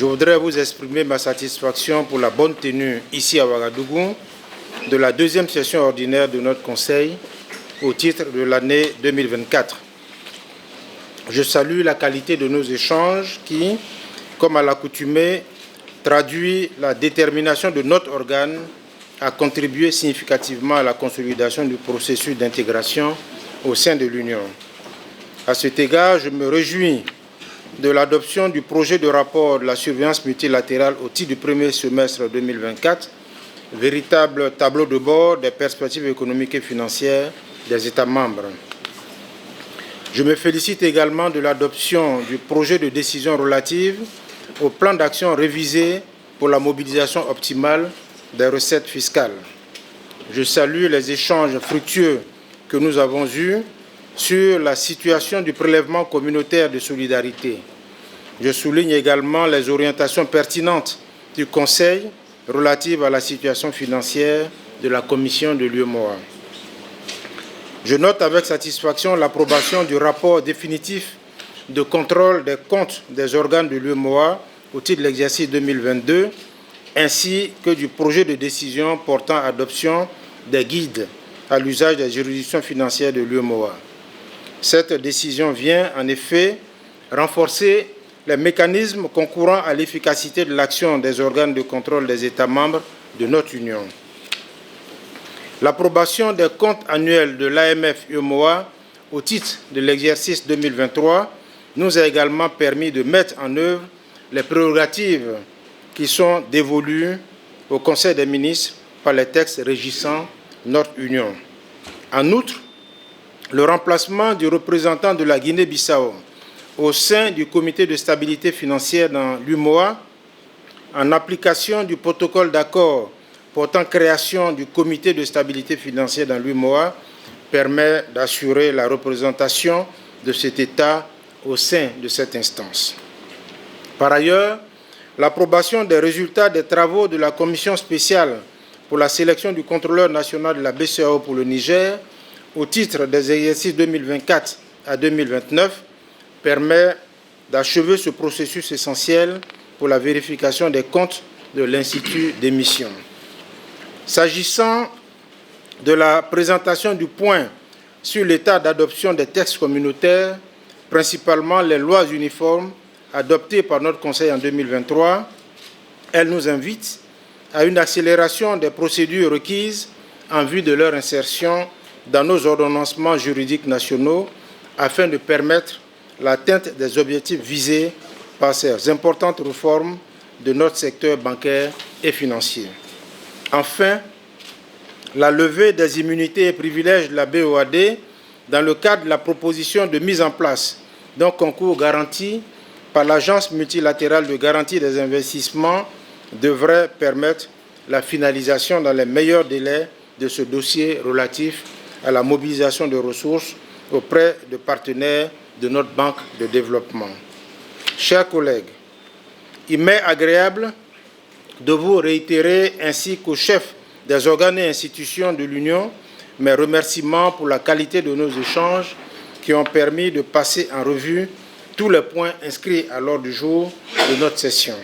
Je voudrais vous exprimer ma satisfaction pour la bonne tenue ici à Ouagadougou de la deuxième session ordinaire de notre Conseil au titre de l'année 2024. Je salue la qualité de nos échanges qui, comme à l'accoutumée, traduit la détermination de notre organe à contribuer significativement à la consolidation du processus d'intégration au sein de l'Union. À cet égard, je me réjouis de l'adoption du projet de rapport de la surveillance multilatérale au titre du premier semestre 2024, véritable tableau de bord des perspectives économiques et financières des États membres. Je me félicite également de l'adoption du projet de décision relative au plan d'action révisé pour la mobilisation optimale des recettes fiscales. Je salue les échanges fructueux que nous avons eus sur la situation du prélèvement communautaire de solidarité. Je souligne également les orientations pertinentes du Conseil relatives à la situation financière de la Commission de l'UEMOA. Je note avec satisfaction l'approbation du rapport définitif de contrôle des comptes des organes de l'UEMOA au titre de l'exercice 2022, ainsi que du projet de décision portant adoption des guides à l'usage des juridictions financières de l'UEMOA. Cette décision vient en effet renforcer les mécanismes concourant à l'efficacité de l'action des organes de contrôle des États membres de notre Union. L'approbation des comptes annuels de l'AMF-UEMOA au titre de l'exercice 2023 nous a également permis de mettre en œuvre les prérogatives qui sont dévolues au Conseil des ministres par les textes régissant notre Union. En outre, le remplacement du représentant de la Guinée-Bissau au sein du comité de stabilité financière dans l'UEMOA, en application du protocole d'accord portant création du comité de stabilité financière dans l'UEMOA, permet d'assurer la représentation de cet État au sein de cette instance. Par ailleurs, l'approbation des résultats des travaux de la commission spéciale pour la sélection du contrôleur national de la BCEAO pour le Niger au titre des exercices 2024 à 2029 permet d'achever ce processus essentiel pour la vérification des comptes de l'Institut d'émission. S'agissant de la présentation du point sur l'état d'adoption des textes communautaires, principalement les lois uniformes adoptées par notre Conseil en 2023, elle nous invite à une accélération des procédures requises en vue de leur insertion dans nos ordonnancements juridiques nationaux afin de permettre l'atteinte des objectifs visés par ces importantes réformes de notre secteur bancaire et financier. Enfin, la levée des immunités et privilèges de la BOAD dans le cadre de la proposition de mise en place d'un concours garanti par l'Agence multilatérale de garantie des investissements devrait permettre la finalisation dans les meilleurs délais de ce dossier relatif à la mobilisation de ressources auprès de partenaires de notre banque de développement. Chers collègues, il m'est agréable de vous réitérer ainsi qu'aux chefs des organes et institutions de l'Union mes remerciements pour la qualité de nos échanges qui ont permis de passer en revue tous les points inscrits à l'ordre du jour de notre session.